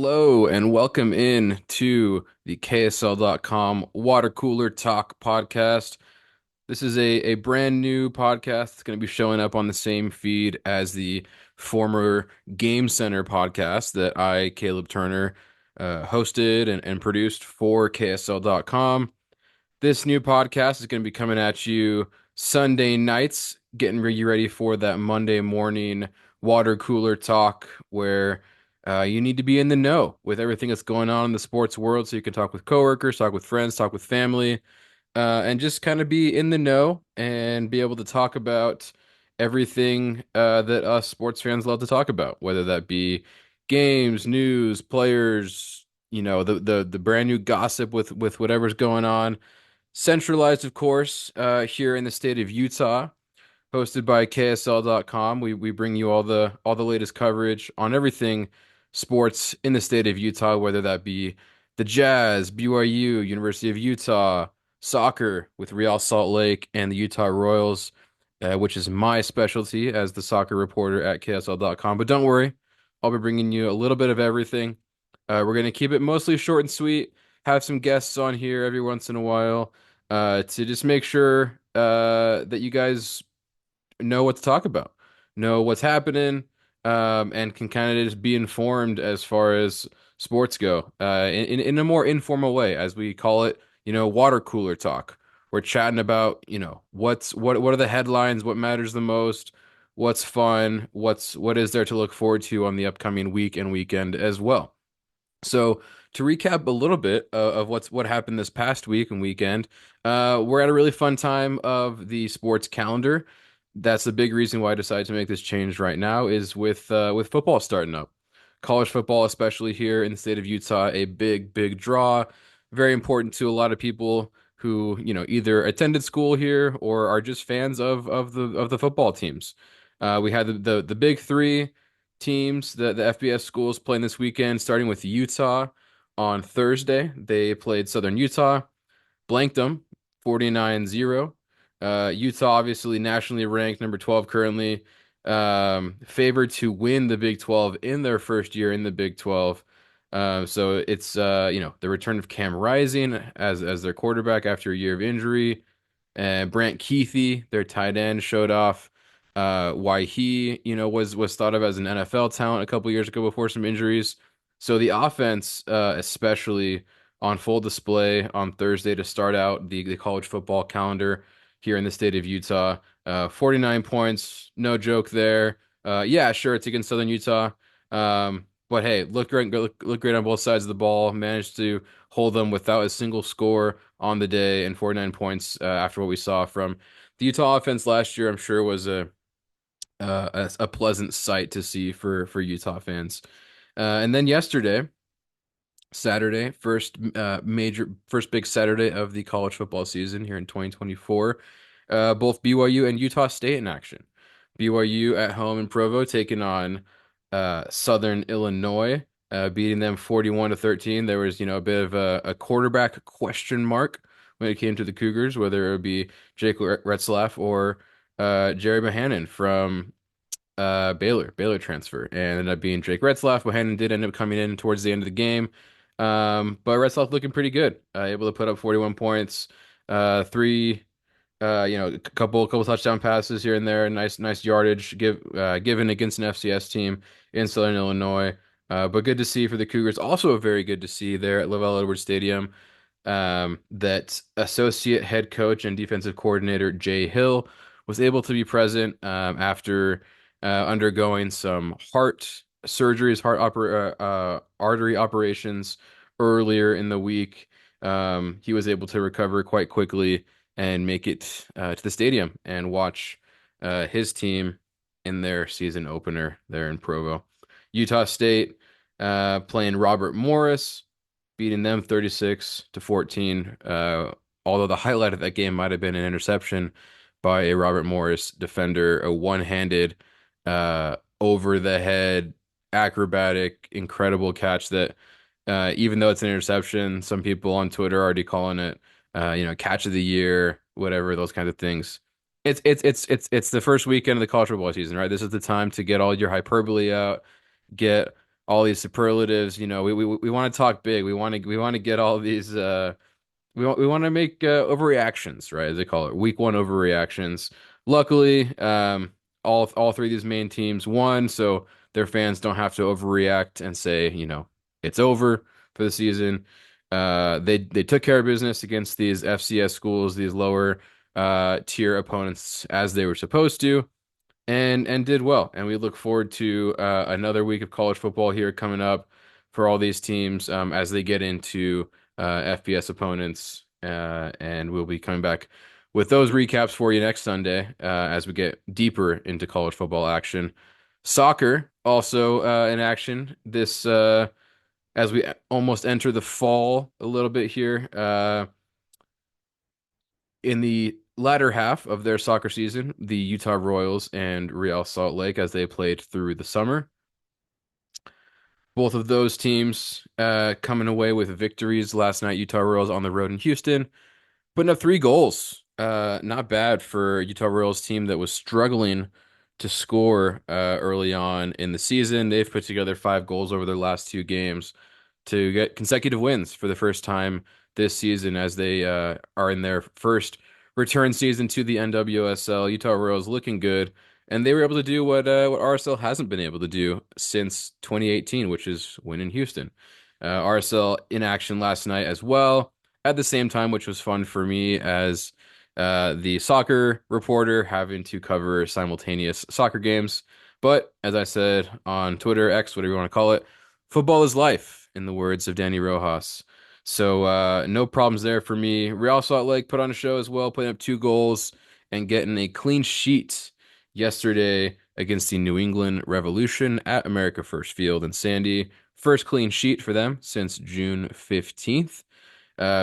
Hello and welcome in to the KSL.com Watercooler Talk podcast. This is a brand new podcast. It's going to be showing up on the same feed as the former Game Center podcast that Caleb Turner, hosted and produced for KSL.com. This new podcast is going to be coming at you Sunday nights, getting you ready for that Monday morning water cooler talk where you need to be in the know with everything that's going on in the sports world so you can talk with coworkers, talk with friends, talk with family, and just kind of be in the know and be able to talk about everything that us sports fans love to talk about, whether that be games, news, players, the brand new gossip with whatever's going on. Centralized, of course, here in the state of Utah, hosted by KSL.com. We bring you all the latest coverage on everything sports in the state of Utah, whether that be the Jazz, BYU, University of Utah, soccer with Real Salt Lake and the Utah Royals, which is my specialty as the soccer reporter at KSL.com. But don't worry, I'll be bringing you a little bit of everything. We're going to keep it mostly short and sweet, have some guests on here every once in a while, to just make sure that you guys know what to talk about, know what's happening, and can kind of just be informed as far as sports go, in a more informal way, as we call it, water cooler talk. We're chatting about, what are the headlines, what matters the most, what's fun, what is there to look forward to on the upcoming week and weekend as well. So to recap a little bit of what happened this past week and weekend, we're at a really fun time of the sports calendar. That's the big reason why I decided to make this change right now is with football starting up. College football, especially here in the state of Utah, a big draw. Very important to a lot of people who, either attended school here or are just fans of the football teams. We had the big three teams, the FBS schools playing this weekend, starting with Utah on Thursday. They played Southern Utah, blanked them 49-0. Utah, obviously nationally ranked number 12 currently, favored to win the Big 12 in their first year in the Big 12. So it's the return of Cam Rising as their quarterback after a year of injury. And Brant Keithy, their tight end, showed off why he, was thought of as an NFL talent a couple years ago before some injuries. So the offense, especially on full display on Thursday to start out the college football calendar here in the state of Utah. 49 points, no joke there. Yeah, sure, it's against Southern Utah. But hey, look great on both sides of the ball. Managed to hold them without a single score on the day and 49 points after what we saw from the Utah offense last year. I'm sure was a pleasant sight to see for Utah fans. And then yesterday, Saturday, first big Saturday of the college football season here in 2024. Both BYU and Utah State in action. BYU at home in Provo taking on Southern Illinois, beating them 41-13. There was, a bit of a quarterback question mark when it came to the Cougars, whether it would be Jake Retzlaff or Jerry Bohannon from Baylor transfer, and ended up being Jake Retzlaff. Bohannon did end up coming in towards the end of the game, but Retzlaff looking pretty good, able to put up 41 points, three, a couple touchdown passes here and there, nice yardage given against an FCS team in Southern Illinois. But good to see for the Cougars. Also, very good to see there at Lavelle Edwards Stadium, that associate head coach and defensive coordinator Jay Hill was able to be present after undergoing some heart surgeries, artery operations earlier in the week. He was able to recover quite quickly and make it to the stadium and watch his team in their season opener there in Provo. Utah State playing Robert Morris, beating them 36-14. Although the highlight of that game might have been an interception by a Robert Morris defender, a one-handed, over the head, acrobatic, incredible catch that, even though it's an interception, some people on Twitter are already calling it, catch of the year, whatever, those kinds of things. It's the first weekend of the college football season, right? This is the time to get all your hyperbole out, get all these superlatives. We want to talk big. We want to get all these. We want to make overreactions, right? As they call it, week one overreactions. Luckily, all three of these main teams won, so their fans don't have to overreact and say, it's over for the season. They took care of business against these FCS schools, these lower tier opponents, as they were supposed to, and did well. And we look forward to another week of college football here coming up for all these teams as they get into FBS opponents. And we'll be coming back with those recaps for you next Sunday as we get deeper into college football action. Soccer also in action this as we almost enter the fall a little bit here. In the latter half of their soccer season, the Utah Royals and Real Salt Lake, as they played through the summer. Both of those teams coming away with victories last night. Utah Royals on the road in Houston, putting up 3 goals. Not bad for Utah Royals team that was struggling to score early on in the season. They've put together 5 goals over their last 2 games to get consecutive wins for the first time this season as they are in their first return season to the NWSL. Utah Royals looking good, and they were able to do what RSL hasn't been able to do since 2018, which is win in Houston. RSL in action last night as well at the same time, which was fun for me as the soccer reporter having to cover simultaneous soccer games. But as I said on Twitter, X, whatever you want to call it, football is life, in the words of Danny Rojas. So no problems there for me. Real Salt Lake put on a show as well, putting up 2 goals and getting a clean sheet yesterday against the New England Revolution at America First Field in Sandy. First clean sheet for them since June 15th,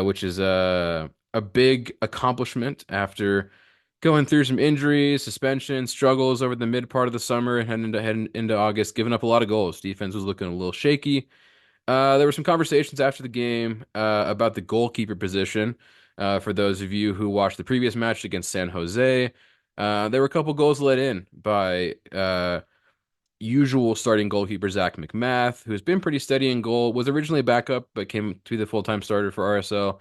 which is a big accomplishment after going through some injuries, suspension, struggles over the mid part of the summer and heading into August, giving up a lot of goals. Defense was looking a little shaky. There were some conversations after the game about the goalkeeper position. For those of you who watched the previous match against San Jose, there were a couple goals let in by usual starting goalkeeper Zach McMath, who's been pretty steady in goal, was originally a backup, but came to be the full-time starter for RSL.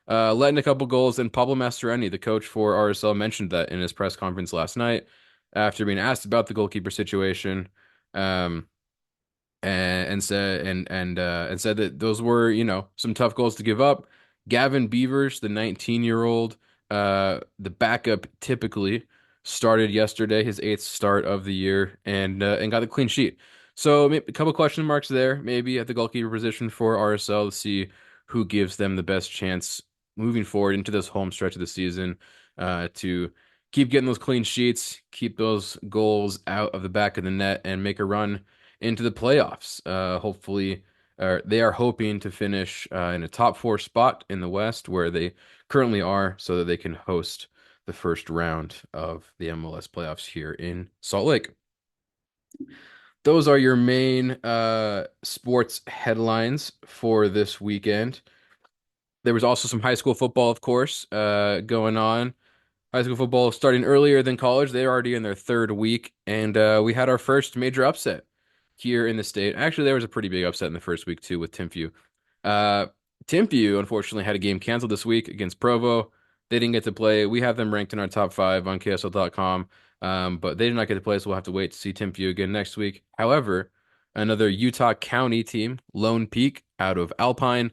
Let in a couple goals, and Pablo Mastroeni, the coach for RSL, mentioned that in his press conference last night after being asked about the goalkeeper situation. Um, and said that those were, some tough goals to give up. Gavin Beavers, the 19-year-old, the backup typically started yesterday, his 8th start of the year, and got the clean sheet. So a couple question marks there, maybe at the goalkeeper position for RSL to see who gives them the best chance moving forward into this home stretch of the season, to keep getting those clean sheets, keep those goals out of the back of the net, and make a run into the playoffs. Hopefully, they are hoping to finish in a top 4 spot in the West, where they currently are, so that they can host the first round of the MLS playoffs here in Salt Lake. Those are your main sports headlines for this weekend. There was also some high school football, of course, going on. High school football starting earlier than college. They're already in their 3rd week, and we had our first major upset here in the state. Actually, there was a pretty big upset in the first week too with Timpview. Uh, Timpview unfortunately had a game canceled this week against Provo. They didn't get to play. We have them ranked in our top 5 on KSL.com, but they did not get to play, so we'll have to wait to see Timpview again next week. However, another Utah County team, Lone Peak, out of Alpine,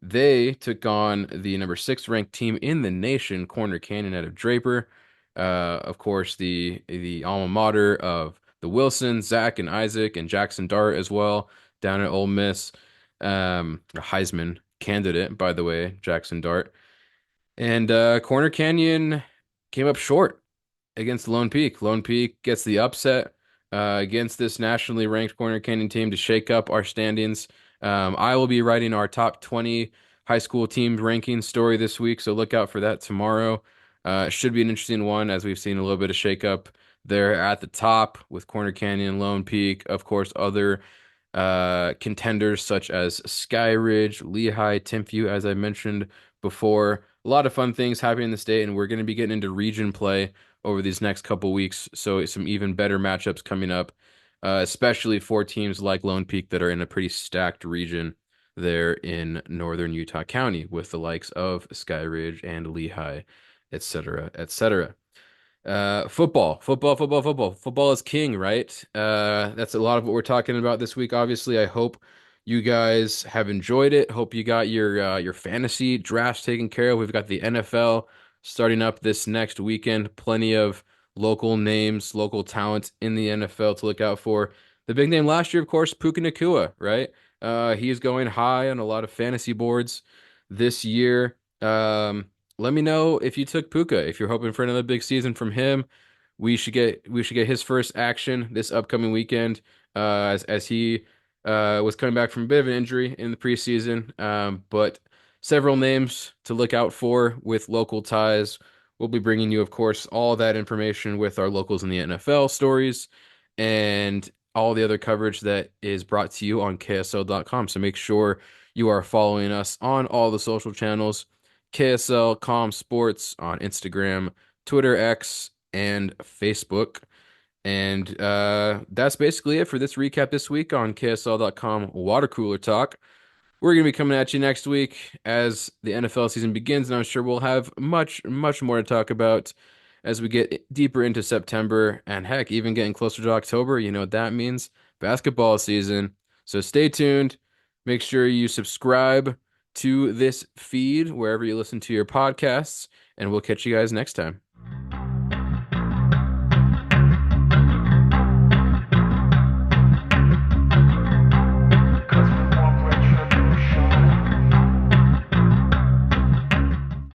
they took on the number 6 ranked team in the nation, Corner Canyon out of Draper. Of course, the alma mater of the Wilsons, Zach and Isaac and Jackson Dart as well, down at Ole Miss. A Heisman candidate, by the way, Jackson Dart. And Corner Canyon came up short against Lone Peak. Lone Peak gets the upset against this nationally ranked Corner Canyon team to shake up our standings. I will be writing our top 20 high school team ranking story this week, so look out for that tomorrow. It should be an interesting one as we've seen a little bit of shakeup there at the top with Corner Canyon, Lone Peak, of course, other contenders such as Sky Ridge, Lehigh, Timpview, as I mentioned before. A lot of fun things happening in the state, and we're going to be getting into region play over these next couple weeks. So some even better matchups coming up especially for teams like Lone Peak that are in a pretty stacked region there in northern Utah County with the likes of Sky Ridge and Lehigh, et cetera, et cetera. Football is king, right? That's a lot of what we're talking about this week. Obviously, I hope you guys have enjoyed it. Hope you got your fantasy drafts taken care of. We've got the NFL starting up this next weekend. Plenty of local names, local talent in the NFL to look out for. The big name last year, of course, Puka Nacua, right? He is going high on a lot of fantasy boards this year. Let me know if you took Puka. If you're hoping for another big season from him, we should get his first action this upcoming weekend. As he was coming back from a bit of an injury in the preseason. But several names to look out for with local ties. We'll be bringing you, of course, all that information with our locals in the NFL stories and all the other coverage that is brought to you on KSL.com. So make sure you are following us on all the social channels. KSL Sports on Instagram, Twitter, X, and Facebook. And that's basically it for this recap this week on KSL.com Watercooler Talk. We're going to be coming at you next week as the NFL season begins, and I'm sure we'll have much, much more to talk about as we get deeper into September and heck, even getting closer to October. You know what that means? Basketball season. So stay tuned. Make sure you subscribe to this feed wherever you listen to your podcasts, and we'll catch you guys next time.